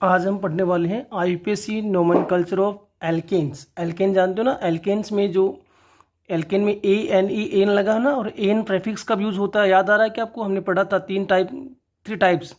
आज हम पढ़ने वाले हैं IUPAC nomenclature of alkanes. Alkene जानते हो ना, एल्केन्स में जो एल्केन में ए एन ई एन लगा है ना, और एन प्रेफिक्स कब यूज़ होता है याद आ रहा है कि आपको? हमने पढ़ा था three types,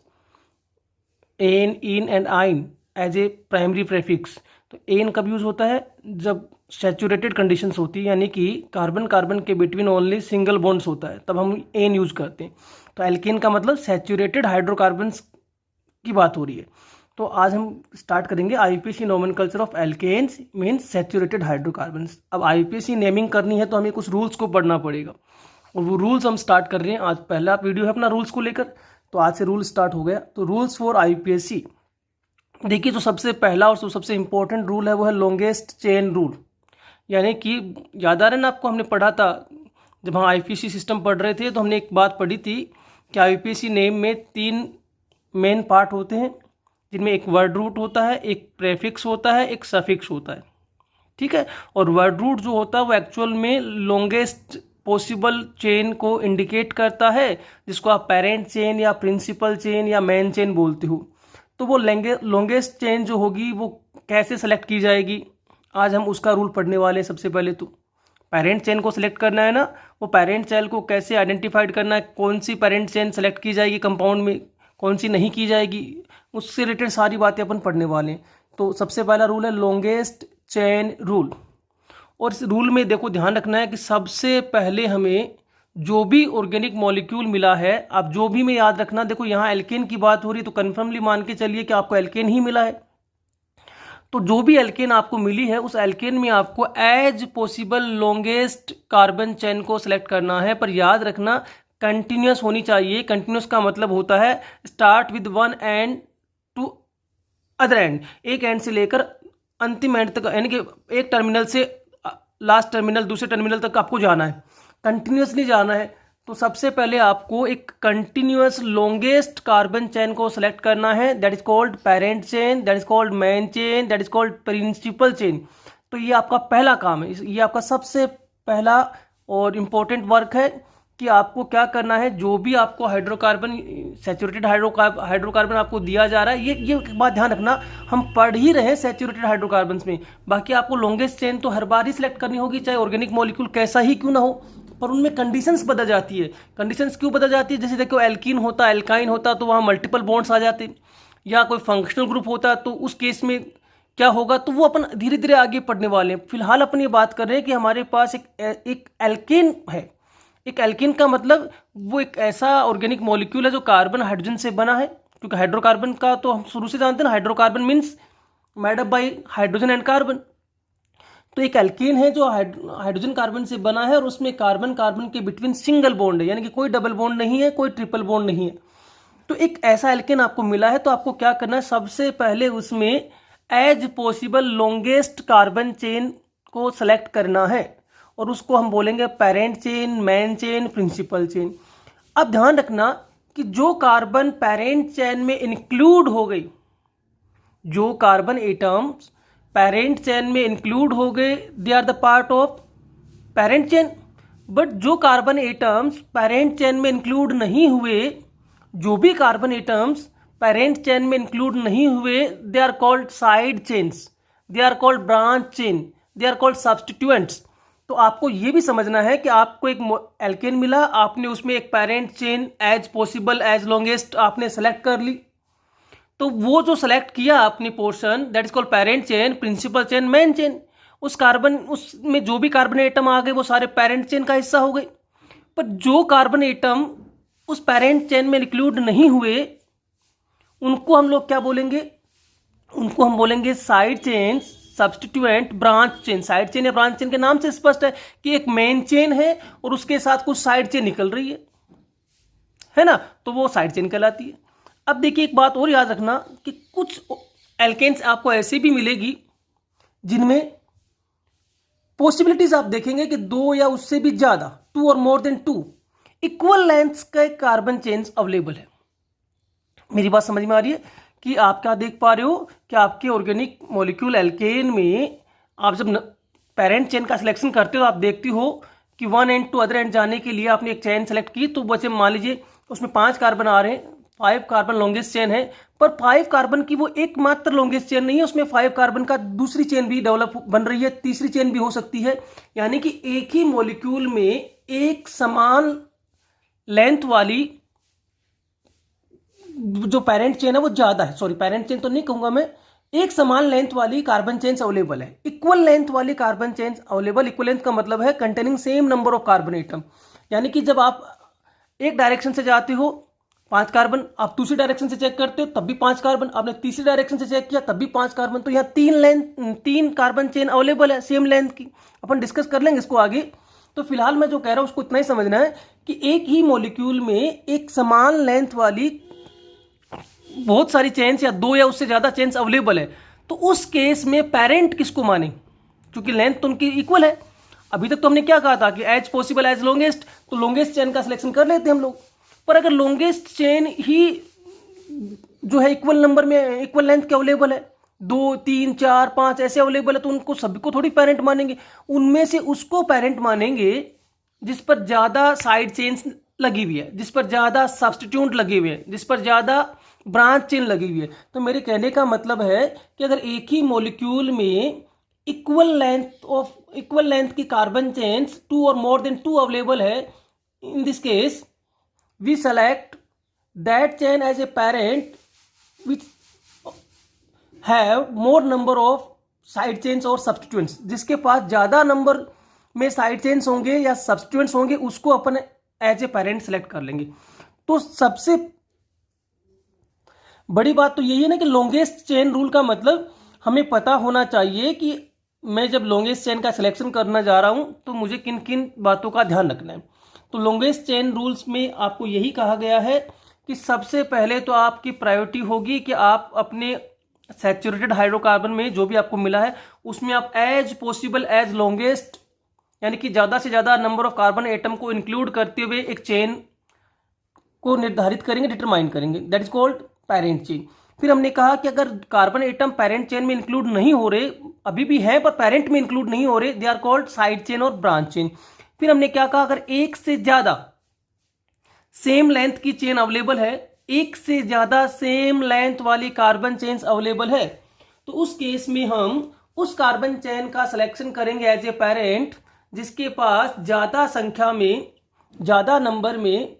ane ene and yne as a primary prefix. तो एन कब यूज़ होता है? जब सैचुरेटेड कंडीशंस होती है, यानी कि कार्बन कार्बन के बिटवीन ओनली सिंगल बॉन्ड्स होता है, तब हम एन यूज़ करते हैं। तो एल्केन का मतलब सैचुरेटेड हाइड्रोकार्बन्स की बात हो रही है। तो आज हम स्टार्ट करेंगे IUPAC nomenclature of alkanes means saturated hydrocarbons. अब आईयूपीएसी नेमिंग करनी है तो हमें कुछ रूल्स को पढ़ना पड़ेगा, और वो रूल्स हम स्टार्ट कर रहे हैं। आज पहला वीडियो है अपना रूल्स को लेकर, तो आज से रूल स्टार्ट हो गया। तो रूल्स फॉर आईयूपीएसी, देखिए जो सबसे पहला और सबसे इंपॉर्टेंट रूल है वो है लॉन्गेस्ट चेन रूल। यानी कि याद आ रहा है ना आपको, हमने पढ़ा था जब हम आईयूपीएसी सिस्टम पढ़ रहे थे, तो हमने एक बात पढ़ी थी कि आईयूपीएसी नेम में 3 मेन पार्ट होते हैं, जिनमें एक वर्ड रूट होता है, एक प्रेफिक्स होता है, एक सफिक्स होता है। ठीक है। और वर्ड रूट जो होता है वो एक्चुअल में लॉन्गेस्ट पॉसिबल चेन को इंडिकेट करता है, जिसको आप पेरेंट चेन या प्रिंसिपल चेन या मेन चेन बोलते हो। तो वो लॉन्गेस्ट चेन जो होगी वो कैसे सेलेक्ट की जाएगी, आज हम उसका रूल पढ़ने वाले हैं। सबसे पहले तो पेरेंट चेन को सिलेक्ट करना है ना, वो पेरेंट चेन को कैसे आइडेंटिफाइड करना है, कौन सी पेरेंट चेन सेलेक्ट की जाएगी कंपाउंड में, कौन सी नहीं की जाएगी, उससे रिलेटेड सारी बातें अपन पढ़ने वाले हैं। तो सबसे पहला रूल है लॉन्गेस्ट चेन रूल। और इस रूल में देखो ध्यान रखना है कि सबसे पहले हमें जो भी ऑर्गेनिक मॉलिक्यूल मिला है, आप जो भी में याद रखना, देखो यहाँ एल्केन की बात हो रही है तो कन्फर्मली मान के चलिए कि आपको एल्केन ही मिला है। तो जो भी एल्केन आपको मिली है उस एल्केन में आपको as possible longest carbon chain को सिलेक्ट करना है। पर याद रखना कंटिन्यूस होनी चाहिए। कंटिन्यूस का मतलब होता है start with one end to other end, एक एंड से लेकर अंतिम एंड तक, यानी कि एक टर्मिनल से लास्ट टर्मिनल, दूसरे टर्मिनल तक आपको जाना है, कंटिन्यूसली जाना है। तो सबसे पहले आपको एक कंटिन्यूअस लॉन्गेस्ट कार्बन चेन को सेलेक्ट करना है, that is called parent chain, that is called main chain, that is called principal chain. तो ये आपका पहला काम है, ये आपका सबसे पहला और इम्पोर्टेंट वर्क है कि आपको क्या करना है। जो भी आपको हाइड्रोकार्बन, सैचुरेटेड हाइड्रोकार्बन आपको दिया जा रहा है, ये बात ध्यान रखना, हम पढ़ ही रहे हैं सैचुरेटेड हाइड्रोकार्बन्स में। बाकी आपको लॉन्गेस्ट चेन तो हर बार ही सिलेक्ट करनी होगी, चाहे ऑर्गेनिक मॉलिक्यूल कैसा ही क्यों ना हो, पर उनमें कंडीशंस बदल जाती है। कंडीशंस क्यों बदल जाती है? जैसे देखो एल्कीन होता, एल्काइन होता तो वहाँ मल्टीपल बॉन्ड्स आ जाते, या कोई फंक्शनल ग्रुप होता तो उस केस में क्या होगा, तो वो अपन धीरे धीरे आगे पढ़ने वाले हैं। फिलहाल अपन ये बात कर रहे हैं कि हमारे पास एक एल्केन है। एक एल्केन का मतलब वो एक ऐसा ऑर्गेनिक मॉलिक्यूल है जो कार्बन हाइड्रोजन से बना है, क्योंकि हाइड्रोकार्बन का तो हम शुरू से जानते हैं ना, hydrocarbon means made up by hydrogen and carbon. तो एक एल्केन है जो हाइड्रोजन कार्बन से बना है, और उसमें कार्बन कार्बन के बिटवीन सिंगल बॉन्ड है, यानी कि कोई डबल बॉन्ड नहीं है, कोई ट्रिपल बॉन्ड नहीं है। तो एक ऐसा एल्केन आपको मिला है, तो आपको क्या करना है, सबसे पहले उसमें as possible longest carbon chain को सेलेक्ट करना है, और उसको हम बोलेंगे parent chain, main chain, principal chain. अब ध्यान रखना कि जो कार्बन पेरेंट चेन में इंक्लूड हो गई, जो कार्बन एटम्स पेरेंट चेन में इंक्लूड हो गए, they are the part of parent chain. But जो कार्बन एटम्स पेरेंट चेन में इंक्लूड नहीं हुए, जो भी कार्बन एटम्स पेरेंट चेन में इंक्लूड नहीं हुए, they are called side chains, they are called branch chain, they are called substituents. तो आपको ये भी समझना है कि आपको एक एल्केन मिला, आपने उसमें एक parent chain as possible as longest आपने सेलेक्ट कर ली, तो वो जो सेलेक्ट किया आपने portion, that is called parent chain, principal chain, main chain. उस कार्बन, उसमें जो भी कार्बन एटम आ गए वो सारे पेरेंट चेन का हिस्सा हो गए। पर जो कार्बन एटम उस पेरेंट चेन में इंक्लूड नहीं हुए, उनको हम लोग क्या बोलेंगे, उनको हम बोलेंगे side chain, substituent, branch chain. Side chain या ब्रांच चेन के नाम से स्पष्ट है कि एक मेन चेन है और उसके साथ कुछ साइड चेन निकल रही है ना, तो वो साइड चेन कहलाती है। अब देखिए एक बात और याद रखना कि कुछ एल्केन्स आपको ऐसे भी मिलेगी जिनमें पॉसिबिलिटीज आप देखेंगे कि 2 या उससे भी ज्यादा, 2 और मोर देन 2 इक्वल लेंथ्स का कार्बन चेन्स अवेलेबल है। मेरी बात समझ में आ रही है कि आप क्या देख पा रहे हो कि आपके ऑर्गेनिक मॉलिक्यूल एल्केन में आप जब पेरेंट चेन का सिलेक्शन करते हो, आप देखते हो कि one end to other end जाने के लिए आपने एक चेन सेलेक्ट की, तो वैसे मान लीजिए उसमें 5 कार्बन आ रहे हैं, 5 कार्बन लॉन्गेस्ट चेन है, पर 5 कार्बन की वो एकमात्र लॉन्गेस्ट चेन नहीं है, उसमें 5 कार्बन का दूसरी चेन भी डेवलप बन रही है, तीसरी चेन भी हो सकती है। यानी कि एक ही मॉलिक्यूल में एक समान लेंथ वाली जो पेरेंट चेन है वो ज्यादा है, सॉरी पेरेंट चेन तो नहीं कहूंगा मैं, एक समान लेंथ वाली कार्बन चेन्स अवेलेबल है, इक्वल लेंथ वाली carbon chains available. Equal length का मतलब है containing same number of carbon atom. यानी कि जब आप एक डायरेक्शन से जाते हो 5 कार्बन, आप दूसरी डायरेक्शन से चेक करते हो तब भी 5 कार्बन, आपने तीसरी डायरेक्शन से चेक किया तब भी 5 कार्बन, तो यहाँ 3 कार्बन चेन अवेलेबल है सेम लेंथ की। अपन डिस्कस कर लेंगे इसको आगे। तो फिलहाल मैं जो कह रहा हूं उसको इतना ही समझना है कि एक ही मॉलिक्यूल में एक समान लेंथ वाली बहुत सारी चेन्स या 2 या उससे ज्यादा चेन्स अवेलेबल है, तो उस केस में पेरेंट किसको माने, क्योंकि लेंथ तो उनकी इक्वल है। अभी तक तो हमने क्या कहा था कि एज पॉसिबल एज लॉन्गेस्ट, तो लॉन्गेस्ट चेन का सिलेक्शन कर लेते हैं हम लोग। पर अगर लॉन्गेस्ट चेन ही जो है इक्वल नंबर में इक्वल लेंथ के अवेलेबल है, 2 3 4 5 ऐसे अवेलेबल है, तो उनको सभी को थोड़ी पेरेंट मानेंगे। उनमें से उसको पेरेंट मानेंगे जिस पर ज्यादा साइड चेन्स लगी हुई है, जिस पर ज्यादा सब्स्टिट्यूट लगे हुए हैं, जिस पर ज्यादा ब्रांच चेन लगी हुई है। तो मेरे कहने का मतलब है कि अगर एक ही मॉलिक्यूल में इक्वल लेंथ की कार्बन चेन्स 2 और मोर देन 2 अवेलेबल है, in this case we select that chain as a parent which have more number of side chains और सब्स्टिट्यूएंट्स। जिसके पास ज्यादा नंबर में साइड चेन्स होंगे या सब्स्टिट्यूएंट्स होंगे उसको अपन एज ए पेरेंट सेलेक्ट कर लेंगे। तो सबसे बड़ी बात तो यही है ना कि लॉन्गेस्ट चेन रूल का मतलब हमें पता होना चाहिए कि मैं जब लॉन्गेस्ट चेन का सिलेक्शन करना जा रहा हूं तो मुझे किन किन बातों का ध्यान रखना है। तो लॉन्गेस्ट चेन रूल्स में आपको यही कहा गया है कि सबसे पहले तो आपकी प्रायोरिटी होगी कि आप अपने सैचुरेटेड हाइड्रोकार्बन में जो भी आपको मिला है उसमें आप एज पॉसिबल एज लॉन्गेस्ट, यानी कि ज्यादा से ज्यादा नंबर ऑफ कार्बन एटम को इंक्लूड करते हुए एक चेन को निर्धारित करेंगे, डिटरमाइन करेंगे, that is called parent chain. फिर हमने कहा कि अगर कार्बन एटम पेरेंट चेन में इंक्लूड नहीं हो रहे, अभी भी हैं पर पेरेंट में इंक्लूड नहीं हो रहे, they are called side chain और ब्रांच चेन। फिर हमने क्या कहा, अगर एक से ज्यादा सेम लेंथ की चेन अवेलेबल है, एक से ज्यादा सेम लेंथ वाली कार्बन चेन्स अवेलेबल है, तो उस केस में हम उस कार्बन चेन का सिलेक्शन करेंगे एज ए पेरेंट जिसके पास ज्यादा संख्या में, ज्यादा नंबर में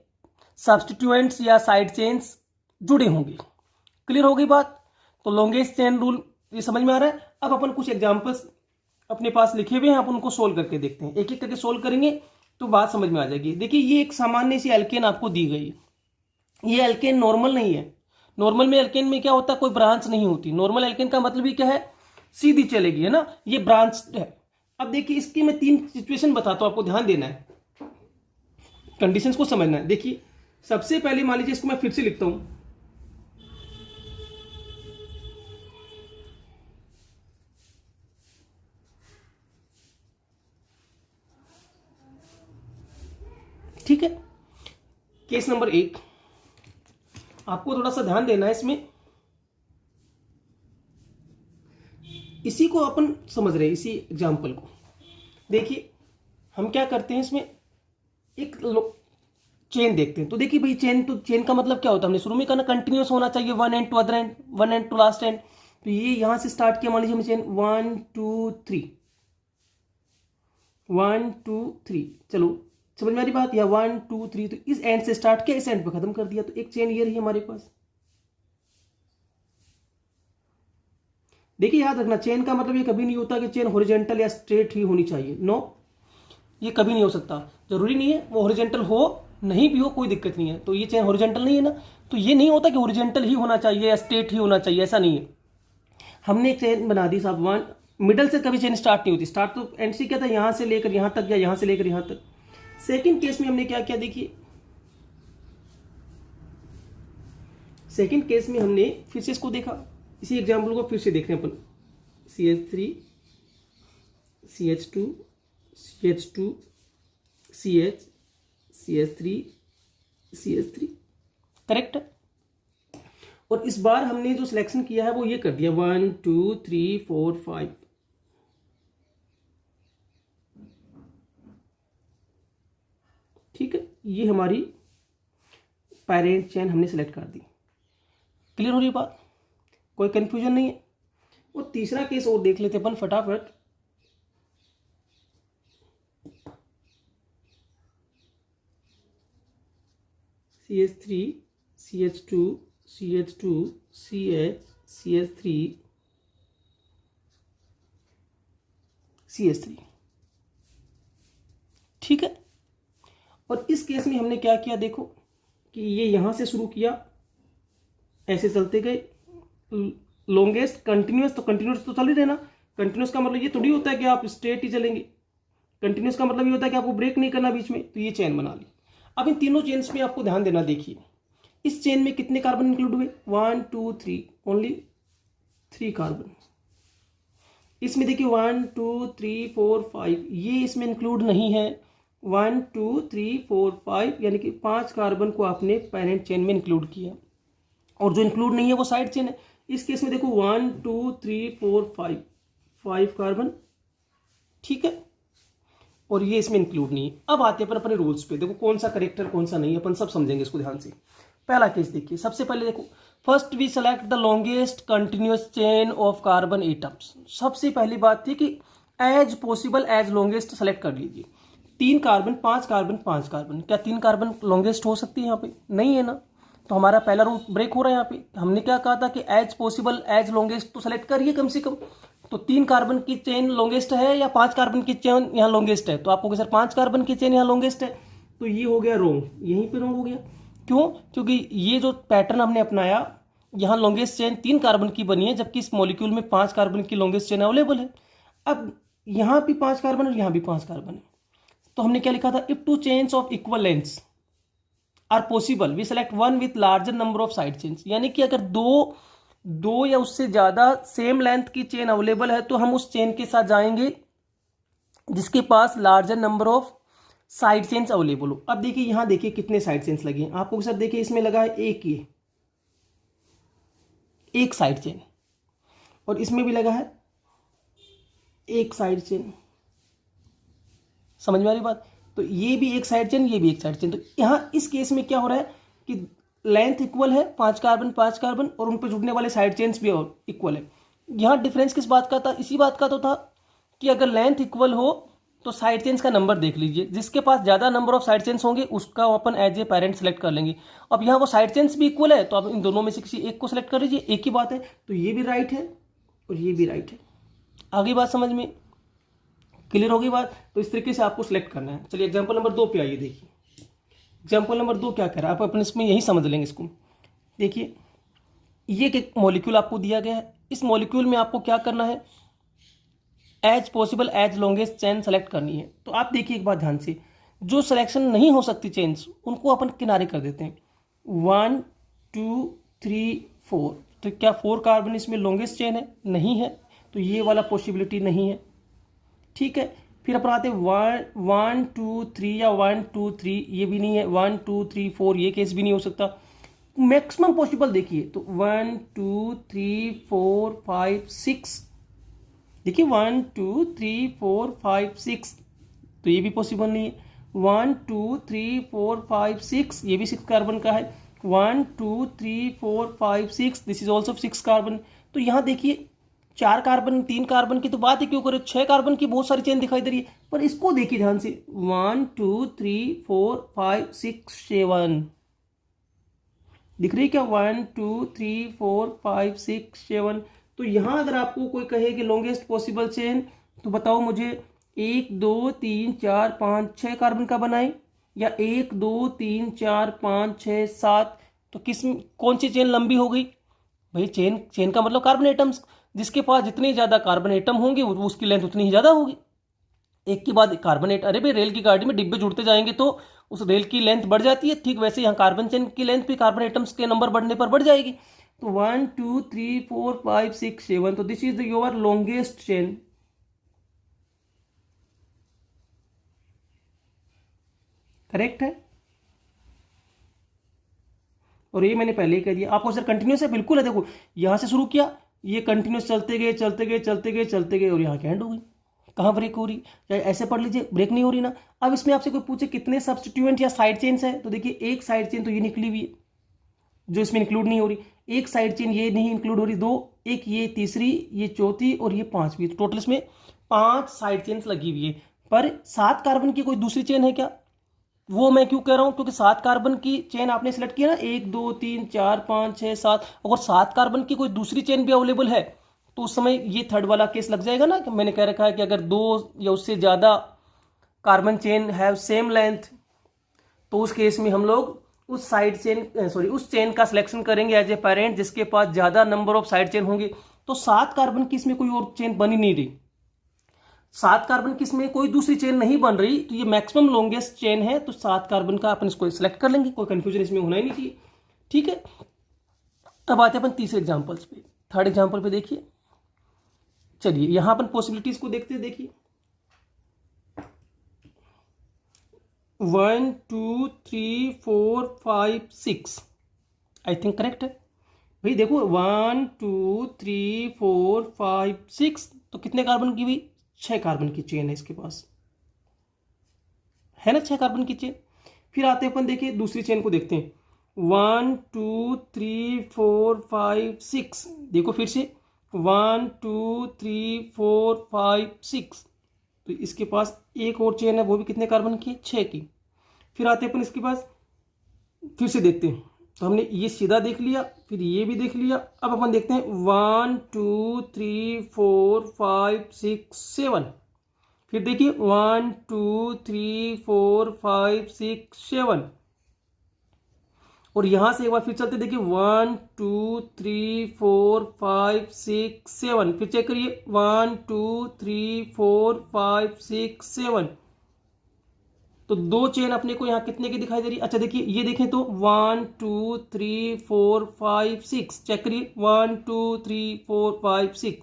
सब्स्टिट्यूएंट्स या साइड चेन्स जुड़े होंगे। क्लियर हो गई बात? तो लॉन्गेस्ट चेन रूल ये समझ में आ रहा है। अब अपन कुछ एग्जांपल्स अपने पास लिखे हुए हैं, अपन उनको सोल्व करके देखते हैं, एक एक करके सोल्व करेंगे तो बात समझ में आ जाएगी। देखिए ये एक सामान्य सी एल्केन आपको दी गई है। ये एल्केन नॉर्मल नहीं है। नॉर्मल में एल्केन में क्या होता है, कोई ब्रांच नहीं होती। नॉर्मल एल्केन का मतलब ही क्या है, सीधी चलेगी, है ना। ये ब्रांच है। अब देखिए इसकी मैं 3 सिचुएशन बताता हूं, आपको ध्यान देना है, कंडीशंस को समझना है। देखिए सबसे पहले मान लीजिए, इसको मैं फिर से लिखता हूं, ठीक है। केस नंबर 1, आपको थोड़ा सा ध्यान देना है इसमें, इसी को अपन समझ रहे हैं, इसी एग्जाम्पल को। देखिए हम क्या करते हैं, इसमें एक चेन देखते हैं। तो देखिए भाई चेन का मतलब क्या होता है, हमने शुरू में कहा ना कंटिन्यूस होना चाहिए, one end to other end, one end to last end. तो ये यहां से स्टार्ट किया, मान लीजिए हमने चेन 1 2 3, 1 2 3, चलो समझ में आ रही बात, या 1 2 3, तो इस एंड से स्टार्ट किया, इस एंड पे खत्म कर दिया, तो एक चेन ये रही हमारे पास। देखिए याद रखना, चेन का मतलब ये कभी नहीं होता कि चेन हॉरिजॉन्टल या स्ट्रेट ही होनी चाहिए, नो, ये कभी नहीं हो सकता। जरूरी नहीं है वो हॉरिजॉन्टल हो, नहीं भी हो कोई दिक्कत नहीं है। तो ये चेन हॉरिजॉन्टल नहीं है ना, तो ये नहीं होता कि हॉरिजॉन्टल ही होना चाहिए या स्ट्रेट ही होना चाहिए, ऐसा नहीं है। हमने एक चेन बना दी साहब, वन मिडल से कभी चेन स्टार्ट नहीं होती, स्टार्ट तो एंड से क्या था, यहां से लेकर यहां तक या यहां से लेकर यहां तक। सेकंड केस में हमने क्या किया, देखिए सेकंड केस में हमने फिर से इसको देखा, इसी एग्जाम्पल को फिर से देख रहे हैं अपन, CH3 CH2 CH2 CH CH3 CH3, correct है। और इस बार हमने जो सिलेक्शन किया है वो ये कर दिया, 1 2 3 4 5, ठीक है। ये हमारी पेरेंट चेन हमने सेलेक्ट कर दी। क्लियर हो रही बात, कोई कंफ्यूजन नहीं है। और तीसरा केस और देख लेते अपन फटाफट। CH3 CH2 CH2 CH CH3 CH3, ठीक है। और इस केस में हमने क्या किया, देखो कि ये यहां से शुरू किया, ऐसे चलते गए लॉन्गेस्ट कंटिन्यूस, तो कंटिन्यूस तो चल ही रहना। कंटिन्यूस का मतलब ये थोड़ी होता है कि आप स्ट्रेट ही चलेंगे, कंटिन्यूस का मतलब ये होता है कि आपको ब्रेक नहीं करना बीच में। तो ये चेन बना ली। अब इन तीनों चेन्स में आपको ध्यान देना, देखिए इस चेन में कितने कार्बन इंक्लूड हुए, 1 2 3, ओनली 3 कार्बन। इसमें देखिए 1 2 3 4 5, ये इसमें इंक्लूड नहीं है। 1 2 3 4 5 यानी कि 5 कार्बन को आपने पेरेंट चेन में इंक्लूड किया, और जो इंक्लूड नहीं है वो साइड चेन है। इस केस में देखो 1 2 3 4 5 कार्बन, ठीक है, और ये इसमें इंक्लूड नहीं है। अब आते हैं अपन अपने रूल्स पे, देखो कौन सा करेक्टर कौन सा नहीं है, अपन सब समझेंगे इसको ध्यान से। पहला केस देखिए, सबसे पहले देखो, first we select the longest continuous chain of carbon atoms. सबसे पहली बात थी कि as possible as longest select कर लीजिए। 3 कार्बन 5 कार्बन 5 कार्बन, क्या 3 कार्बन लॉन्गेस्ट हो सकती है यहाँ पे? नहीं है ना, तो हमारा पहला रूल ब्रेक हो रहा है यहाँ पे। हमने क्या कहा था कि एज पॉसिबल एज लॉन्गेस्ट तो सेलेक्ट करिए कम से कम। तो 3 कार्बन की चेन लॉन्गेस्ट है या 5 कार्बन की चेन यहाँ लॉन्गेस्ट है? तो आपको सर 5 कार्बन की चेन यहाँ लॉन्गेस्ट है, तो ये हो गया रॉन्ग, यहीं पे रॉन्ग हो गया। क्यों? क्योंकि ये जो पैटर्न हमने अपनाया, यहाँ लॉन्गेस्ट चेन 3 कार्बन की बनी है, जबकि इस मॉलिक्यूल में 5 कार्बन की लॉन्गेस्ट चेन अवेलेबल है। अब यहाँ भी 5 कार्बन और यहाँ भी 5 कार्बन है, तो हमने क्या लिखा था, if 2 chains of equal lengths are possible we select one with larger number of side chains. यानी कि अगर दो या उससे ज्यादा सेम लेंथ की चेन अवेलेबल है तो हम उस चेन के साथ जाएंगे जिसके पास larger number of side chains available हो। अब देखिए यहां देखिए कितने साइड चेन्स लगे हैं आपको सर, देखिए इसमें लगा है एक साइड चेन, और इसमें भी लगा है एक साइड चेन। समझ में आ रही बात? तो ये भी एक साइड चेन, ये भी एक साइड चेन। तो यहां इस केस में क्या हो रहा है कि लेंथ इक्वल है, 5 कार्बन, और उन पर जुड़ने वाले साइड चेन्स भी इक्वल है। यहां डिफरेंस किस बात का था? इसी बात का तो था कि अगर लेंथ इक्वल हो तो साइड चेन्स का नंबर देख लीजिए, जिसके पास ज्यादा नंबर ऑफ साइड चेन्स होंगे उसका अपन एज ए पेरेंट सेलेक्ट कर लेंगे। अब यहाँ वो साइड चेन्स भी इक्वल है, तो आप इन दोनों में से किसी एक को सेलेक्ट कर लीजिए, एक ही बात है। तो ये भी राइट है और ये भी राइट है। आगे बात समझ में क्लियर होगी बात? तो इस तरीके से आपको सिलेक्ट करना है। चलिए एग्जाम्पल नंबर 2 पे आइए। देखिए एग्जाम्पल नंबर 2 क्या कह रहा है, आप अपने इसमें यही समझ लेंगे इसको। देखिए ये एक मॉलिक्यूल आपको दिया गया है, इस मॉलिक्यूल में आपको क्या करना है, as possible as longest chain select करनी है। तो आप देखिए एक बात ध्यान से, जो सिलेक्शन नहीं हो सकती चेन्स उनको अपन किनारे कर देते हैं। 1 2 3 4, तो क्या 4 कार्बन इसमें लॉन्गेस्ट चेन है? नहीं है, तो ये वाला पॉसिबिलिटी नहीं है, ठीक है। फिर अपन आते 1 2 3 या 1 2 3, ये भी नहीं है। 1 2 3 4, ये केस भी नहीं हो सकता। मैक्सिमम पॉसिबल देखिए तो 1 2 3 4 5 6, देखिए 1 2 3 4 5 6, तो ये भी पॉसिबल नहीं है। 1 2 3 4 5 6, ये भी 6 कार्बन का है। 1 2 3 4 5 6, दिस इज ऑल्सो 6 कार्बन। तो यहाँ देखिए 4 कार्बन 3 कार्बन की तो बात ही क्यों करें, 6 कार्बन की बहुत सारी चेन दिखाई दे रही है। पर इसको देखिए ध्यान से, 1 2 3 4 5 6 7, दिख रही है क्या? 1 2 3 4 5 6 7। तो यहां अगर आपको कोई कहे कि लॉन्गेस्ट पॉसिबल चेन, तो बताओ मुझे 1 2 3 4 5 6 कार्बन का बनाए, या 1 2 3 4 5 6 7, तो कौन सी चेन लंबी हो गई भाई? चेन का मतलब कार्बन एटम्स, जिसके पास जितने ज्यादा कार्बन एटम होंगे उसकी लेंथ उतनी ही ज्यादा होगी। एक के बाद कार्बन एटम, अरे भाई रेल की गाड़ी में डिब्बे जुड़ते जाएंगे तो उस रेल की लेंथ बढ़ जाती है, ठीक वैसे यहाँ कार्बन चेन की लेंथ भी कार्बन एटम्स के नंबर बढ़ने पर बढ़ जाएगी। तो 1 2 3 4 5 6 7, तो this is your longest chain. Correct है, और ये मैंने पहले ही कह दिया आपको सर कंटिन्यूस है, बिल्कुल है। देखो यहां से शुरू किया, ये कंटिन्यूस चलते गए चलते गए चलते गए चलते गए, और यहाँ की एंड हो गई। कहाँ ब्रेक हो रही? या ऐसे पढ़ लीजिए, ब्रेक नहीं हो रही ना। अब इसमें आपसे कोई पूछे कितने सब्स्टिट्यूएंट या साइड चेन्स है, तो देखिए एक साइड चेन तो ये निकली हुई है, जो इसमें इंक्लूड नहीं हो रही, एक साइड चेन ये नहीं इंक्लूड हो रही, दो, एक ये तीसरी, ये चौथी और ये पांचवी, तो टोटल इसमें 5 साइड चेन्स लगी हुई है। पर 7 कार्बन की कोई दूसरी चेन है क्या? वो मैं क्यों कह रहा हूं, क्योंकि 7 कार्बन की चेन आपने सेलेक्ट किया ना, 1 2 3 4 5 6 7, अगर 7 कार्बन की कोई दूसरी चेन भी अवेलेबल है तो उस समय ये थर्ड वाला केस लग जाएगा ना, कि मैंने कह रखा है कि अगर 2 या उससे ज्यादा carbon chain have same length, तो उस केस में हम लोग उस साइड चेन उस चेन का सिलेक्शन करेंगे एज ए पेरेंट जिसके पास ज्यादा नंबर ऑफ साइड चेन होंगे। तो 7 कार्बन की इसमें कोई और चेन बन ही नहीं रही, 7 कार्बन की इसमें कोई दूसरी चेन नहीं बन रही, तो ये मैक्सिमम लॉन्गेस्ट चेन है, तो 7 कार्बन का अपन इसको सिलेक्ट कर लेंगे, कोई कंफ्यूजन इसमें होना ही नहीं चाहिए। ठीक है, अब आते हैं अपन तीसरे एग्जाम्पल्स पे, थर्ड एग्जाम्पल पे देखिए। चलिए यहां अपन पॉसिबिलिटीज को देखते हैं, देखिए 1 2 3 4 5 6 आई थिंक करेक्ट है भाई। देखो 1 2 3 4 5 6, तो कितने कार्बन की हुई? 6 कार्बन की चेन है इसके पास, है ना, 6 कार्बन की चेन। फिर आते हैं अपन, देखिए दूसरी चेन को देखते हैं, 1 2 3 4 5 6, देखो फिर से 1 2 3 4 5 6, तो इसके पास एक और चेन है, वो भी कितने कार्बन की? 6 की। फिर आते हैं अपन इसके पास, फिर से देखते हैं, तो हमने ये सीधा देख लिया, फिर ये भी देख लिया, अब अपन देखते हैं 1 2 3 4 5 6 7, फिर देखिए 1 2 3 4 5 6 7, और यहां से एक बार फिर चलते, देखिए 1 2 3 4 5 6 7, फिर चेक करिए 1 2 3 4 5 6 7, तो दो चेन अपने को यहाँ कितने की दिखाई दे रही है? अच्छा देखिए ये देखें तो 1 2 3 4 5 6, चेक करिए 1 2 3 4 5 6,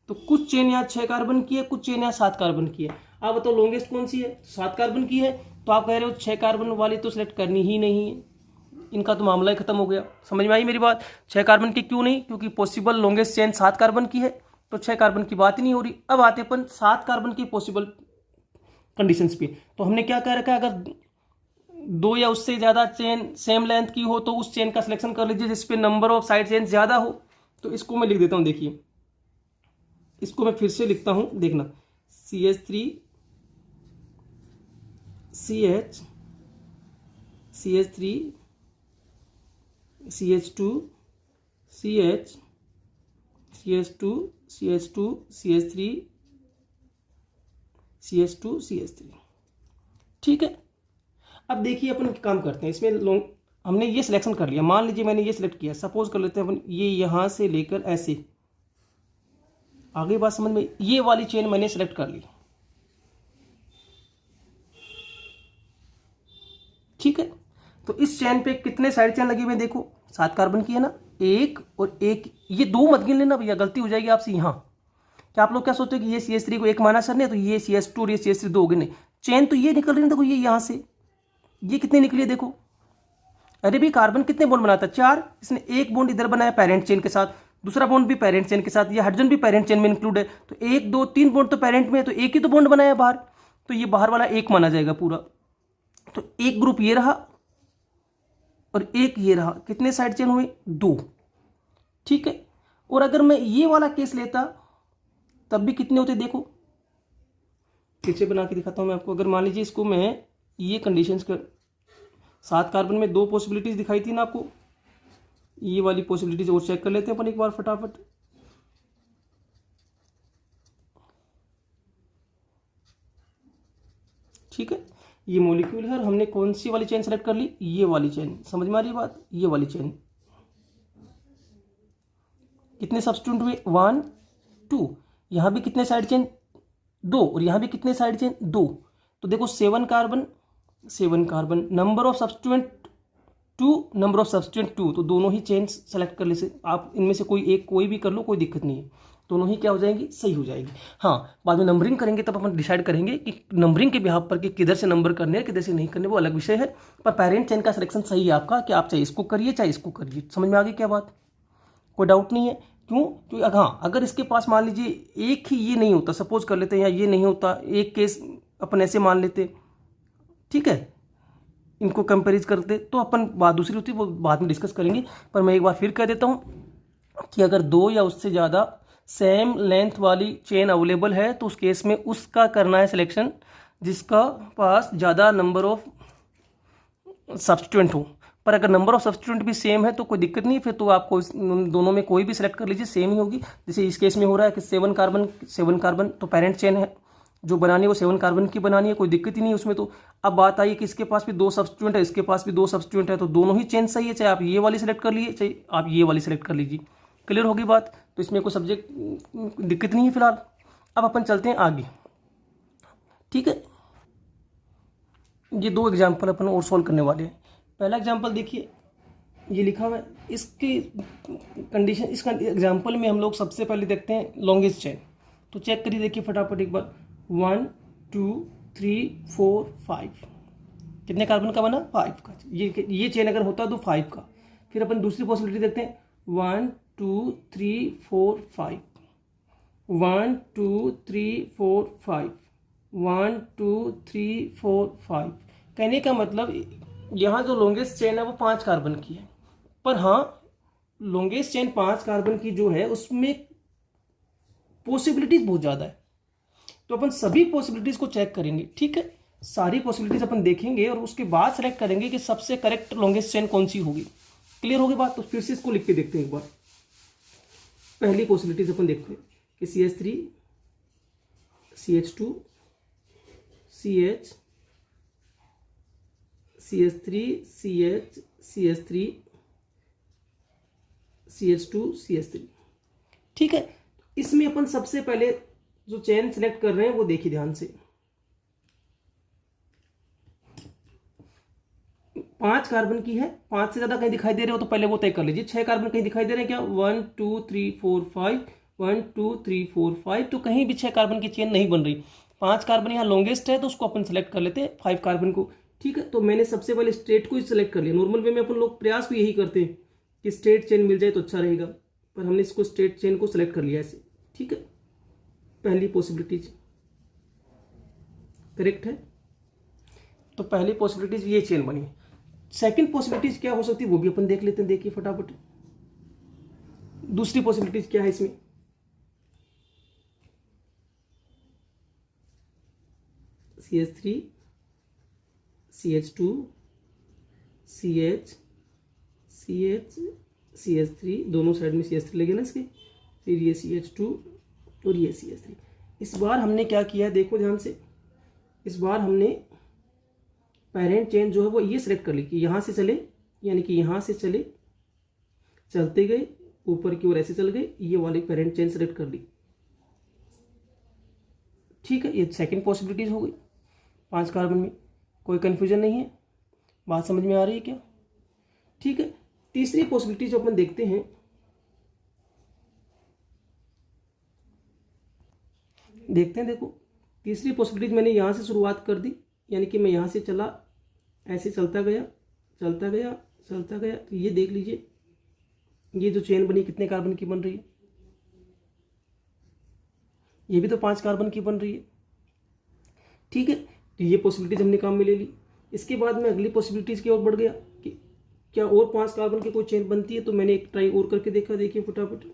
तो कुछ चेन यहाँ 6 कार्बन की है, कुछ चेन यहाँ 7 कार्बन की है। आप बताओ लॉन्गेस्ट कौन सी है? 7 कार्बन की है, तो आप कह रहे हो 6 कार्बन वाली तो सिलेक्ट करनी ही नहीं है, इनका तो मामला ही खत्म हो गया। समझ में आई मेरी बात? 6 कार्बन की क्यों नहीं? क्योंकि पॉसिबल लॉन्गेस्ट चेन 7 कार्बन की है, तो 6 कार्बन की बात ही नहीं हो रही। अब आते अपन 7 कार्बन की पॉसिबल कंडीशंस पे, तो हमने क्या कह रखा है, अगर 2 या उससे ज्यादा चेन सेम लेंथ की हो तो उस चेन का सिलेक्शन कर लीजिए जिसपे नंबर ऑफ साइड चेन ज्यादा हो। तो इसको मैं लिख देता हूं, देखिए इसको मैं फिर से लिखता हूं, देखना CH3 CH CH3 CH2 CH CH2 CH2 CH3 CH2 CH3। ठीक है, अब देखिए अपन काम करते हैं इसमें, हमने ये सिलेक्शन कर लिया, मान लीजिए मैंने ये सिलेक्ट किया, सपोज कर लेते हैं अपन ये यहां से लेकर ऐसे, आगे बात समझ में, ये वाली चेन मैंने सिलेक्ट कर ली। ठीक है, तो इस चेन पे कितने साइड चेन लगी हुई है? देखो 7 कार्बन की है ना, एक और एक, ये 2 मत गिन लेना भैया, गलती हो जाएगी आपसे। यहाँ क्या आप लोग क्या सोचते हो कि ये CH3 को 1 माना सर ने, तो ये CH2 और ये CH3 2 गिने, चेन तो ये निकल रही है, देखो ये यहां से, ये कितनी निकली है देखो। अरे भी कार्बन कितने बॉन्ड बनाता है? 4, इसने एक बॉन्ड इधर बनाया पेरेंट चेन के साथ, दूसरा बॉन्ड भी पेरेंट चेन के साथ, ये हाइड्रोजन भी पेरेंट चेन में इंक्लूड है, तो 1 2 3 बॉन्ड तो पेरेंट में है, तो एक ही तो बॉन्ड बनाया बाहर, तो ये बाहर वाला एक माना जाएगा पूरा। तो एक ग्रुप ये रहा और एक ये रहा, कितने साइड चेन हुए? 2। ठीक है, और अगर मैं ये वाला केस लेता तब भी कितने होते? देखो पीछे बना के दिखाता हूं मैं आपको। अगर मान लीजिए इसको मैं ये कंडीशंस कर, 7 कार्बन में 2 पॉसिबिलिटीज दिखाई थी ना आपको, ये वाली पॉसिबिलिटीज और चेक कर लेते हैं अपन एक बार फटाफट। ठीक है, ये मॉलिक्यूल है और हमने कौन सी वाली चेन सेलेक्ट कर ली? ये वाली चेन। समझ में आ रही बात? ये वाली चेन। कितने सब्स्टिट्यूट हुए? 1 2, यहां भी कितने साइड चेन? 2, और यहां भी कितने साइड चेन? 2। तो देखो 7 carbon, number of substituent 2, number of substituent 2, तो दोनों ही चेन सेलेक्ट कर ले से आप, इनमें से कोई एक कोई भी कर लो, कोई दिक्कत नहीं है, दोनों ही क्या हो जाएंगी? सही हो जाएगी। हाँ, बाद में नंबरिंग करेंगे तब अपन डिसाइड करेंगे कि नंबरिंग के बिहाफ पर कि किधर से नंबर करने हैं किधर से नहीं करने, वो अलग विषय है। पर पेरेंट चेन का सिलेक्शन सही है आपका, कि आप चाहे इसको करिए चाहे इसको करिए। समझ में आ गई क्या बात? कोई डाउट नहीं है? क्यों? क्योंकि हाँ, अगर इसके पास मान लीजिए एक ही ये नहीं होता, सपोज कर लेते हैं, या ये नहीं होता, एक केस अपन ऐसे मान लेते, ठीक है, इनको कंपेरिज करते तो अपन बात दूसरी होती, वो बाद में डिस्कस करेंगे। पर मैं एक बार फिर कह देता हूँ कि अगर 2 या उससे ज़्यादा सेम लेंथ वाली चेन अवेलेबल है तो उस केस में उसका करना है सिलेक्शन जिसका पास ज़्यादा नंबर ऑफ सब्स्टिट्यूएंट हो। पर अगर नंबर ऑफ सब्स्टिट्यूएंट भी सेम है तो कोई दिक्कत नहीं, फिर तो आपको दोनों में कोई भी सिलेक्ट कर लीजिए, सेम ही होगी। जैसे इस केस में हो रहा है कि 7 कार्बन तो पेरेंट चेन है जो बनानी है वो 7 कार्बन की बनानी है, कोई दिक्कत ही नहीं है उसमें। तो अब बात आई कि इसके पास भी 2 सब्स्टिट्यूएंट है, इसके पास भी 2 सब्स्टिट्यूएंट है, तो दोनों ही चेन सही है, चाहे आप ये वाली सिलेक्ट कर लीजिए चाहे आप ये वाली सिलेक्ट कर लीजिए। क्लियर होगी बात? तो इसमें कोई सब्जेक्ट दिक्कत नहीं है फिलहाल। अब अपन चलते हैं आगे। ठीक है, ये 2 एग्जाम्पल अपन और सॉल्व करने वाले हैं। पहला एग्जाम्पल देखिए, ये लिखा हुआ है, इसकी कंडीशन, इसका एग्जाम्पल में हम लोग सबसे पहले देखते हैं लॉन्गेस्ट चेन। तो चेक करिए, देखिए फटाफट एक बार, 1 2 3 4 5, कितने कार्बन का बना? 5 का। ये चेन अगर होता तो 5 का। फिर अपन दूसरी पॉसिबिलिटी देखते हैं, 1 2 3 4 5, 1 2 3 4 5, 1 2 3 4 5। कहने का मतलब यहाँ जो लॉन्गेस्ट चेन है वो 5 कार्बन की है। पर हाँ, लॉन्गेस्ट चेन 5 कार्बन की जो है उसमें पॉसिबिलिटीज बहुत ज़्यादा है, तो अपन सभी पॉसिबिलिटीज को चेक करेंगे। ठीक है, सारी पॉसिबिलिटीज अपन देखेंगे और उसके बाद सेलेक्ट करेंगे कि सबसे करेक्ट लॉन्गेस्ट चेन कौन सी होगी। क्लियर होगी बात? तो फिर से इसको लिख के देखते हैं एक बार। पहली पॉसिबिलिटीज अपन देखते हैं कि CH3 CH2 CH CH3 CH CH3 CH2 CH3। ठीक है, इसमें अपन सबसे पहले जो चेन सिलेक्ट कर रहे हैं वो देखिए ध्यान से। 5 कार्बन की है, 5 से ज्यादा कहीं दिखाई दे रहे हो तो पहले वो तय कर लीजिए। 6 कार्बन कहीं दिखाई दे रहे हैं क्या? 1 2 3 4 5, 1 2 3 4 5, तो कहीं भी 6 कार्बन की चेन नहीं बन रही। 5 कार्बन यहाँ लॉन्गेस्ट है तो उसको अपन सिलेक्ट कर लेते हैं 5 कार्बन को। ठीक है, तो मैंने सबसे पहले स्ट्रेट को ही सिलेक्ट कर लिया। नॉर्मल वे में अपन लोग प्रयास भी यही करते हैं कि स्ट्रेट चेन मिल जाए तो अच्छा रहेगा, पर हमने इसको स्ट्रेट चेन को सिलेक्ट कर लिया ऐसे। ठीक है, पहली पॉसिबिलिटीज करेक्ट है, तो पहली पॉसिबिलिटीज ये चेन बनी। सेकंड पॉसिबिलिटीज क्या हो सकती है वो भी अपन देख लेते हैं, देखिए फटाफट। दूसरी पॉसिबिलिटीज क्या है इसमें? CH3 CH2 CH CH CH3, दोनों साइड में CH3 लगे ना इसके, फिर ये CH2 और ये CH3। इस बार हमने क्या किया है देखो ध्यान से, इस बार हमने पेरेंट चेन जो है वो ये सिलेक्ट कर ली कि यहाँ से चले, यानी कि यहाँ से चले, चलते गए ऊपर की ओर ऐसे चल गए, ये वाली पेरेंट चेन सिलेक्ट कर ली। ठीक है, ये सेकंड पॉसिबिलिटीज हो गई 5 कार्बन में, कोई कंफ्यूजन नहीं है, बात समझ में आ रही है क्या? ठीक है, तीसरी पॉसिबिलिटी जो अपन देखते हैं, देखो तीसरी पॉसिबिलिटी मैंने यहाँ से शुरुआत कर दी, यानी कि मैं यहाँ से चला, ऐसे चलता गया चलता गया चलता गया, तो ये देख लीजिए ये जो चेन बनी कितने कार्बन की बन रही है? ये भी तो 5 कार्बन की बन रही है। ठीक है, तो ये पॉसिबिलिटीज हमने काम में ले ली। इसके बाद मैं अगली पॉसिबिलिटीज की ओर बढ़ गया कि क्या और 5 कार्बन की कोई चेन बनती है, तो मैंने एक ट्राई और करके देखा, देखिए फटाफट।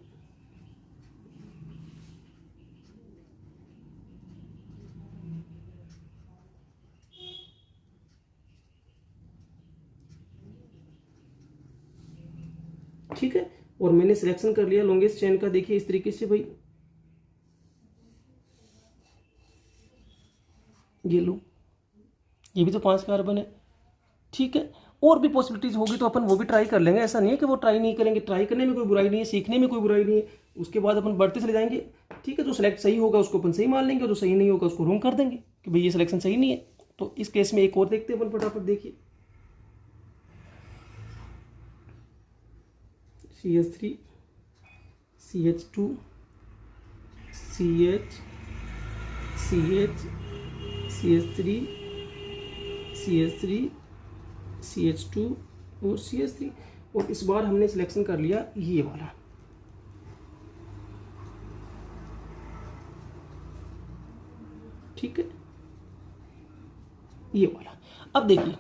ठीक है, और मैंने सिलेक्शन कर लिया लॉन्गेस्ट चेन का, देखिए इस तरीके से भाई, ये लो, ये भी तो 5 कार्बन है। ठीक है, और भी पॉसिबिलिटीज होगी तो अपन वो भी ट्राई कर लेंगे, ऐसा नहीं है कि वो ट्राई नहीं करेंगे, ट्राई करने में कोई बुराई नहीं है, सीखने में कोई बुराई नहीं है, उसके बाद अपन बढ़ते चले जाएंगे। ठीक है, जो सिलेक्ट सही होगा उसको अपन सही मान लेंगे, जो सही नहीं होगा उसको रॉन्ग कर देंगे कि भाई ये सिलेक्शन सही नहीं है। तो इस केस में एक और देखते हैं अपन फटाफट, देखिए CH3 CH2 CH CH CH3 CH3 CH2 और CH3, और इस बार हमने सिलेक्शन कर लिया ये वाला। ठीक है, ये वाला। अब देखिए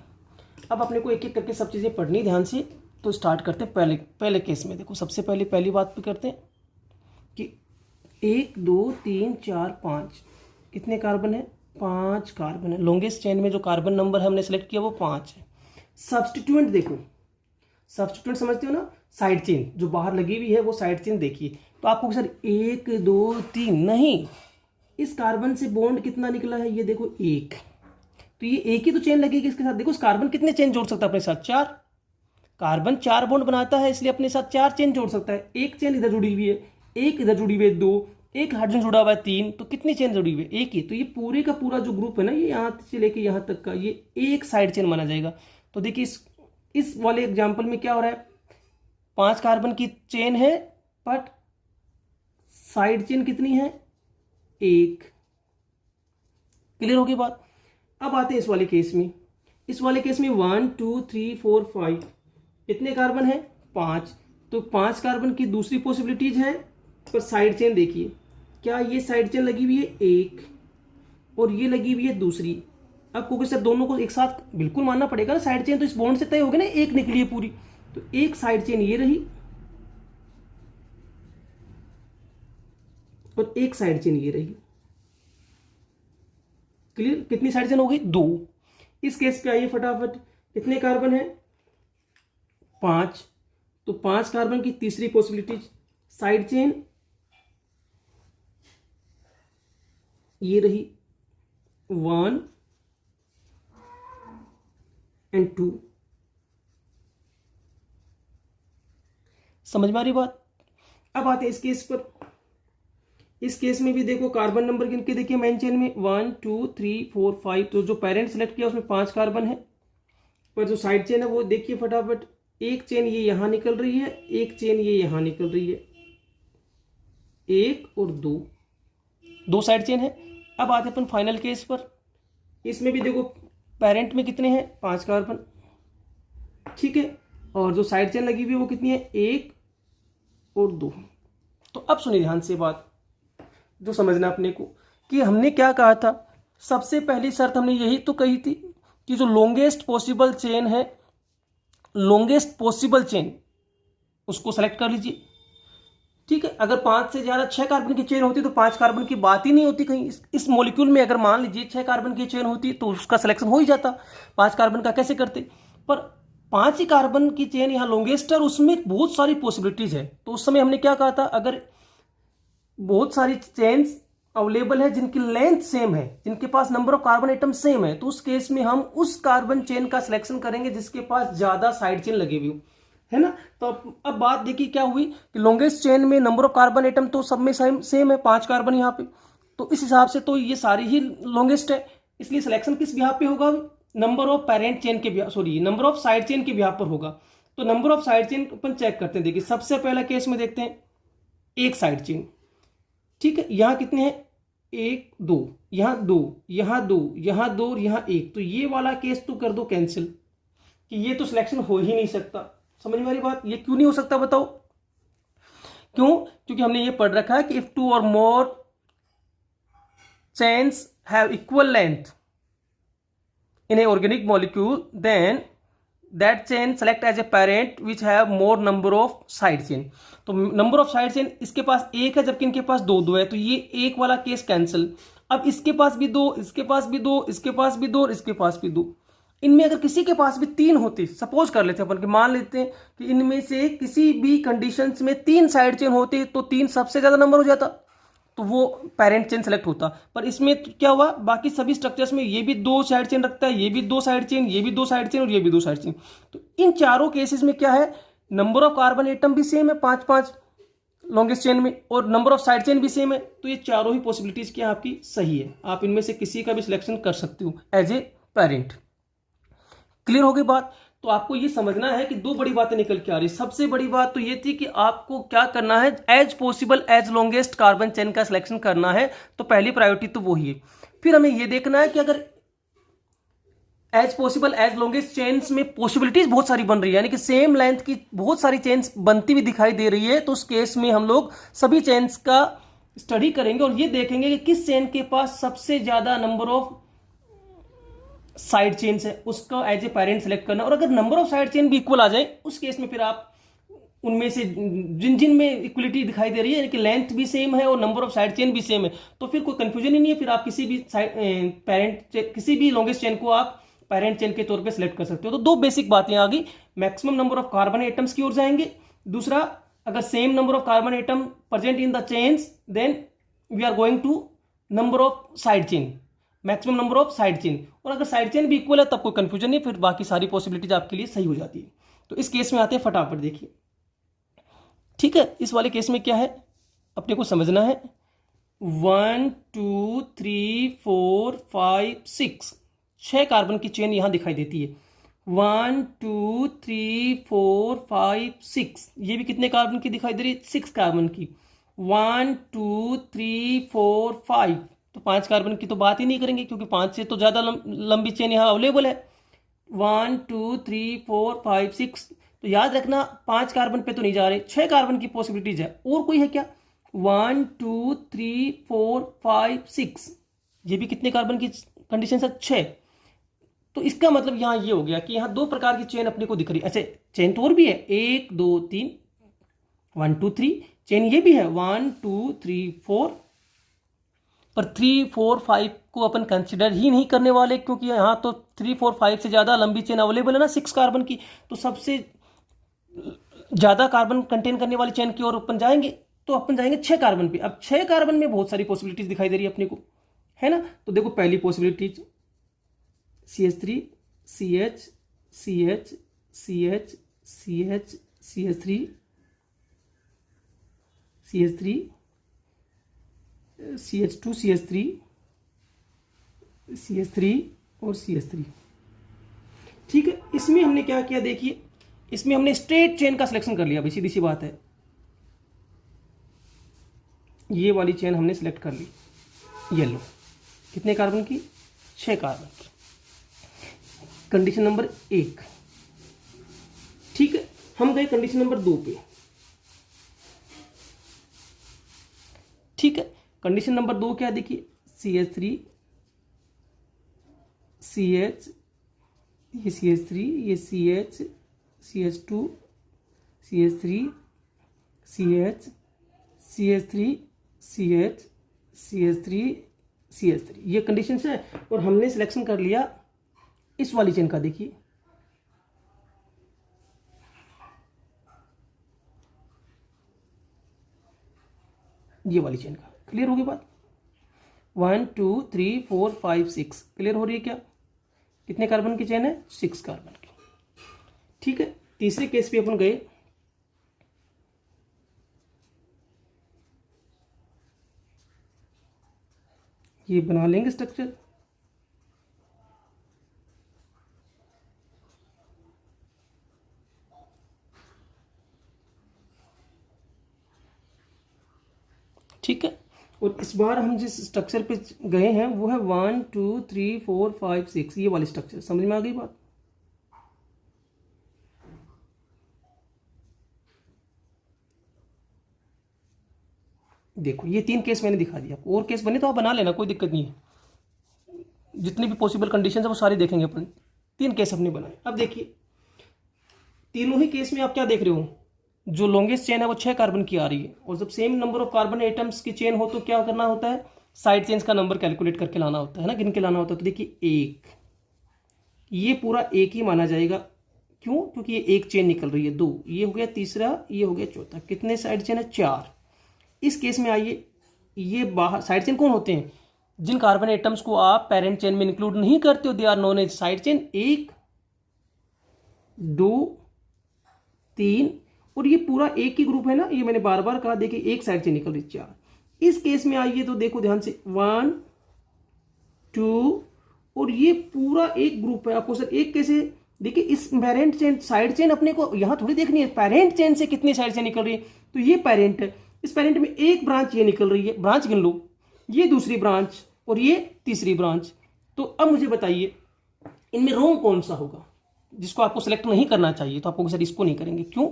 अब अपने को एक एक करके सब चीज़ें पढ़नी ध्यान से। तो स्टार्ट करते हैं पहले केस में। देखो सबसे पहली बात पे करते हैं कि 1 2 3 4 5 कितने कार्बन है? 5 कार्बन है। लॉन्गेस्ट चेन में जो कार्बन नंबर हमने सेलेक्ट किया वो 5 है। सब्स्टिट्यूएंट देखो, सब्स्टिट्यूएंट समझते हो ना, साइड चेन जो बाहर लगी हुई है वो साइड चेन देखिए। तो आपको सर 1 2 3 नहीं, इस कार्बन से बॉन्ड कितना निकला है? ये देखो 1, तो ये एक ही तो चेन लगेगी इसके साथ। देखो इस कार्बन कितने चेन जोड़ सकता है अपने साथ? 4। कार्बन 4 बॉन्ड बनाता है, इसलिए अपने साथ 4 चेन जोड़ सकता है। एक चेन इधर जुड़ी हुई है, एक इधर जुड़ी हुई है 2, एक हाइड्रोजन जुड़ा हुआ है 3, तो कितनी चेन जुड़ी हुई है? एक ही। तो ये पूरे का पूरा जो ग्रुप है ना, ये यहाँ से लेके यहाँ तक का, ये एक साइड चेन माना जाएगा। तो देखिए इस वाले एग्जाम्पल में क्या हो रहा है? 5 कार्बन की चेन है, बट साइड चेन कितनी है? 1। क्लियर होगी बात? अब आते हैं इस वाले केस में। इस वाले केस में 1 2 3 4 5 कितने कार्बन है? 5। तो 5 कार्बन की दूसरी पॉसिबिलिटीज है, पर साइड चेन देखिए, क्या ये साइड चेन लगी हुई है? 1, और ये लगी हुई है दूसरी। अब क्योंकि सर दोनों को एक साथ बिल्कुल मानना पड़ेगा ना, साइड चेन तो इस बॉन्ड से तय होगी ना, एक निकली है पूरी। तो एक साइड चेन ये रही और एक साइड चेन ये रही। क्लियर? कितनी साइड चेन हो गई? 2। इस केस पे आइए फटाफट, कितने कार्बन है? 5। तो 5 कार्बन की तीसरी पॉसिबिलिटी साइड चेन ये रही 1 और 2। समझ में आ रही बात? अब आते हैं इस केस पर। इस केस में भी देखो कार्बन नंबर गिन के देखिए, मेन चेन में 1 2 3 4 5। तो जो पेरेंट सेलेक्ट किया उसमें 5 कार्बन है, पर जो साइड चेन है वो देखिए फटाफट, एक चेन ये यहां निकल रही है, एक चेन ये यहां निकल रही है, 1 और 2 साइड चेन है। अब आते अपन फाइनल केस पर। इसमें भी देखो पेरेंट में कितने हैं? 5 कार्बन, ठीक है, और जो साइड चेन लगी हुई है वो कितनी है? 1 और 2। तो अब सुनिए ध्यान से बात, जो समझना अपने को, कि हमने क्या कहा था। सबसे पहली शर्त हमने यही तो कही थी कि जो लॉन्गेस्ट पॉसिबल चेन है, लॉन्गेस्ट पॉसिबल चेन, उसको सेलेक्ट कर लीजिए, ठीक है। अगर 5 से ज्यादा 6 कार्बन की चेन होती तो 5 कार्बन की बात ही नहीं होती कहीं। इस मॉलिक्यूल में अगर मान लीजिए 6 कार्बन की चेन होती तो उसका सिलेक्शन हो ही जाता। 5 कार्बन का कैसे करते? पर 5 ही कार्बन की चेन यहाँ लॉन्गेस्ट है और उसमें बहुत सारी पॉसिबिलिटीज है। तो उस समय हमने क्या कहा था, अगर बहुत सारी चेन्स अवेलेबल है जिनकी लेंथ सेम है, जिनके पास number of carbon atom same है, तो उस केस में हम उस कार्बन चेन का सिलेक्शन करेंगे जिसके पास ज्यादा साइड चेन लगी हुई है ना। तो अब बात देखिए क्या हुई कि लॉन्गेस्ट चेन में नंबर ऑफ कार्बन एटम तो सब में सेम है, 5 कार्बन यहाँ पे। तो इस हिसाब से तो ये सारी ही लॉन्गेस्ट है, इसलिए सिलेक्शन किस बिहाफ पे होगा? नंबर ऑफ पेरेंट चेन के behalf, sorry number of side chain के बिहाफ पर होगा। तो नंबर ऑफ साइड चेन अपन चेक करते हैं। देखिए सबसे पहला केस में देखते हैं, एक साइड चेन, ठीक है, यहां कितने हैं? 1 2, यहां 2, यहां 2, यहां 2 और यहां 1। तो ये वाला केस तो कर दो कैंसिल, कि ये तो सिलेक्शन हो ही नहीं सकता। समझ में आ रही बात? ये क्यों नहीं हो सकता बताओ? क्यों? क्योंकि हमने ये पढ़ रखा है कि इफ 2 और more chains have equal length in a organic molecule, then that chain select as a parent which have more number of side chain। तो number of side chain इसके पास 1 है जबकि इनके पास 2 है, तो ये एक वाला केस कैंसिल। अब इसके पास भी 2, इसके पास भी 2, इसके पास भी 2 और इसके पास भी 2। इनमें अगर किसी के पास भी 3 होती, सपोज कर लेते हैं अपन कि मान लेते हैं कि इनमें से किसी भी कंडीशंस में 3 साइड चेन होती, तो 3 सबसे ज्यादा नंबर हो जाता, तो वो पेरेंट चेन सेलेक्ट होता। पर इसमें क्या हुआ, बाकी सभी स्ट्रक्चर्स में ये भी 2 साइड चेन रखता है, ये भी 2 साइड चेन, ये भी 2 साइड चेन और ये भी 2 साइड चेन। तो इन चारों केसेस में क्या है, नंबर ऑफ कार्बन एटम भी सेम है 5-5 लॉन्गेस्ट चेन में, और नंबर ऑफ साइड चेन भी सेम है। तो ये चारों ही पॉसिबिलिटीज क्या आपकी सही है, आप इनमें से किसी का भी सिलेक्शन कर सकते हो एज ए पेरेंट। क्लियर हो गई बात? तो आपको ये समझना है कि 2 बड़ी बातें निकल के आ रही। सबसे बड़ी बात तो ये थी कि आपको क्या करना है, as possible as longest carbon chain का सिलेक्शन करना है, तो पहली प्रायोरिटी तो वही है। फिर हमें ये देखना है कि अगर as possible as longest chains में पॉसिबिलिटीज बहुत सारी बन रही है, यानी कि सेम लेंथ की बहुत सारी चेन्स बनती हुई दिखाई दे रही है, तो उस केस में हम लोग सभी चेन्स का स्टडी करेंगे और ये देखेंगे कि किस चेन के पास सबसे ज्यादा नंबर ऑफ साइड चेन्स है उसका एज ए पेरेंट सेलेक्ट करना, और अगर नंबर ऑफ साइड चेन भी इक्वल आ जाए उस केस में फिर आप उनमें से जिन जिन में इक्वलिटी दिखाई दे रही है, यानी कि लेंथ भी सेम है और नंबर ऑफ साइड चेन भी सेम है, तो फिर कोई कंफ्यूजन ही नहीं है, फिर आप किसी भी किसी भी लॉन्गेस्ट चेन को आप पेरेंट चेन के तौर पे सिलेक्ट कर सकते हो। तो दो बेसिक बातें आ गई, maximum number of carbon atoms की ओर जाएंगे, दूसरा अगर same number of carbon atom present in the chains then we are going to number of side chain, maximum number of side chain, और अगर साइड चेन भी इक्वल है तब कोई कंफ्यूजन नहीं, फिर बाकी सारी पॉसिबिलिटीज आपके लिए सही हो जाती है। तो इस केस में आते हैं, फटाफट देखिए, ठीक है। इस वाले केस में क्या है अपने को समझना है, 1 2 3 4 5 6 6 कार्बन की चेन यहां दिखाई देती है, 1 2 3 4 5 6, ये भी कितने कार्बन की दिखाई दे रही है, 6 कार्बन की, 1 2 3 4 5, तो 5 कार्बन की तो बात ही नहीं करेंगे क्योंकि 5 से तो ज्यादा लंबी चेन यहाँ अवेलेबल है, 1 2 3 4 5 6, तो याद रखना 5 कार्बन पे तो नहीं जा रहे, 6 कार्बन की पॉसिबिलिटीज है, और कोई है क्या, 1 2 3 4 5 6, ये भी कितने कार्बन की कंडीशन है, 6, तो इसका मतलब यहां ये हो गया कि यहां दो प्रकार की चेन अपने को दिख रही है। अच्छा चेन तो और भी है, 1 2 3 1 2 3, चेन ये भी है 1 2 3 4, पर 3 4 5 को अपन कंसिडर ही नहीं करने वाले क्योंकि यहां तो 3 4 5 से ज्यादा लंबी चेन अवेलेबल है ना 6 कार्बन की, तो सबसे ज्यादा कार्बन कंटेन करने वाली चेन की ओर अपन जाएंगे, तो अपन जाएंगे 6 कार्बन पे। अब 6 कार्बन में बहुत सारी पॉसिबिलिटीज दिखाई दे रही है अपने को, है ना। तो देखो पहली possibilities CH3 CH CH CH CH CH3 CH3 CH2 CH3 CH3 और CH3, ठीक है। इसमें हमने क्या किया देखिए, इसमें हमने स्ट्रेट चेन का सिलेक्शन कर लिया भाई, सीधी सी बात है, ये वाली चेन हमने सिलेक्ट कर ली, येलो, कितने कार्बन की, 6 कार्बन की, कंडीशन नंबर 1, ठीक है। हम गए कंडीशन नंबर 2 पे, ठीक है। कंडीशन नंबर 2 क्या देखिए, CH3 CH, ये CH3 ये CH CH2 CH3 CH CH3 CH CH3 CH3, ये कंडीशन है, और हमने सिलेक्शन कर लिया इस वाली चेन का, देखिए ये वाली चेन का। क्लियर होगी बात, 1 2 3 4 5 6, क्लियर हो रही है क्या, कितने कार्बन की चेन है, 6 कार्बन की, ठीक है। तीसरे केस पे अपन गए, ये बना लेंगे स्ट्रक्चर, ठीक है। और इस बार हम जिस स्ट्रक्चर पे गए हैं वो है 1 2 3 4 5 6, ये वाली स्ट्रक्चर, समझ में आ गई बात। देखो ये 3 केस मैंने दिखा दिया, और केस बने तो आप बना लेना, कोई दिक्कत नहीं है, जितनी भी पॉसिबल कंडीशन है वो सारी देखेंगे अपन। 3 केस अपने बनाए। अब देखिए तीनों ही केस में आप क्या देख रहे हो, जो लॉन्गेस्ट चेन है वो 6 कार्बन की आ रही है, और जब same number of carbon atoms की चेन हो तो क्या करना होता है, साइड चेन्स का नंबर कैलकुलेट करके लाना होता है ना, गिन के लाना होता है। तो देखिए 1, ये पूरा 1 ही माना जाएगा, क्यों, क्योंकि ये एक चेन निकल रही है, 2, ये हो गया तीसरा, ये हो गया चौथा, कितने साइड चेन है, 4। इस केस में आइए, ये बाहर साइड चेन कौन होते हैं, जिन कार्बन एटम्स को आप पेरेंट चेन में इंक्लूड नहीं करते हो, they are known as side chain. 1 2 3, और ये पूरा एक ही ग्रुप है ना, ये मैंने बार बार कहा, देखिए एक साइड से निकल रही 4। इस केस में आइए तो देखो ध्यान से, 1 2, और ये पूरा एक ग्रुप है। आपको सर एक कैसे, देखिए इस पेरेंट चेन साइड चेन अपने को यहां थोड़ी देखनी है, पेरेंट चेन से कितनी साइड से निकल रही है, तो ये पेरेंट है, इस पेरेंट में एक ब्रांच ये निकल रही है, ब्रांच गिन लो, ये दूसरी ब्रांच और ये तीसरी ब्रांच। तो अब मुझे बताइए इनमें रोंग कौन सा होगा, जिसको आपको सेलेक्ट नहीं करना चाहिए, तो आपको सर इसको नहीं करेंगे, क्यों,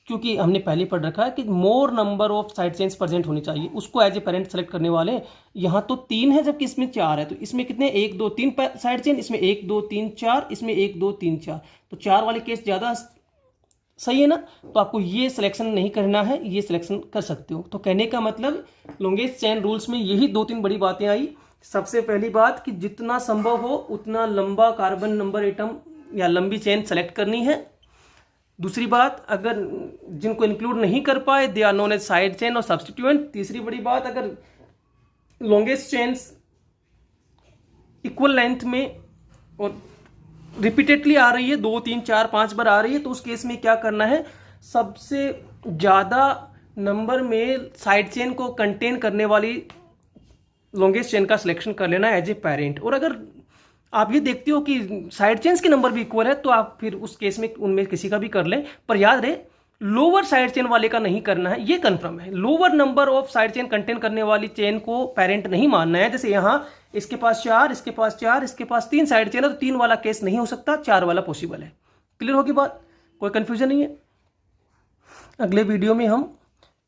क्योंकि हमने पहले पढ़ रखा है कि मोर number of side chains present होनी चाहिए, उसको एज ए पेरेंट सेलेक्ट करने वाले। यहाँ तो 3 है जबकि इसमें 4 है, तो इसमें कितने 1 2 3 साइड चेन, इसमें 1 2 3 4, इसमें 1 2 3 4, तो 4 वाले केस ज़्यादा सही है ना। तो आपको ये सिलेक्शन नहीं करना है, ये सिलेक्शन कर सकते हो। तो कहने का मतलब लॉन्गेस्ट चेन रूल्स में यही 2-3 बड़ी बातें आई। सबसे पहली बात कि जितना संभव हो उतना लंबा कार्बन नंबर एटम या लंबी चेन सेलेक्ट करनी है। दूसरी बात, अगर जिनको इंक्लूड नहीं कर पाए they are known as side chain और सब्सटीट्यूएंट। तीसरी बड़ी बात, अगर लॉन्गेस्ट चेन्स इक्वल लेंथ में और रिपीटेडली आ रही है, 2 3 4 5 बार आ रही है, तो उस केस में क्या करना है, सबसे ज़्यादा नंबर में साइड चेन को कंटेन करने वाली लॉन्गेस्ट चेन का सिलेक्शन कर लेना एज ए पेरेंट। और अगर आप ये देखते हो कि साइड चेन्स के नंबर भी इक्वल है तो आप फिर उस केस में उनमें किसी का भी कर लें, पर याद रहे लोअर साइड चेन वाले का नहीं करना है, ये कंफर्म है। Lower number of side chain contain करने वाली चेन को पेरेंट नहीं मानना है। जैसे यहाँ इसके पास 4, इसके पास 4, इसके पास 3 साइड चेन है, तो 3 वाला केस नहीं हो सकता, 4 वाला पॉसिबल है। क्लियर होगी बात, कोई कंफ्यूजन नहीं है। अगले वीडियो में हम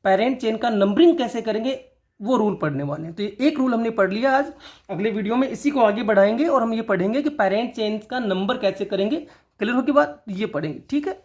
पेरेंट चेन का नंबरिंग कैसे करेंगे वो रूल पढ़ने वाले हैं। तो ये एक रूल हमने पढ़ लिया आज, अगले वीडियो में इसी को आगे बढ़ाएंगे और हम ये पढ़ेंगे कि पेरेंट चेन का नंबर कैसे करेंगे। क्लियर होगी बात, ये पढ़ेंगे, ठीक है।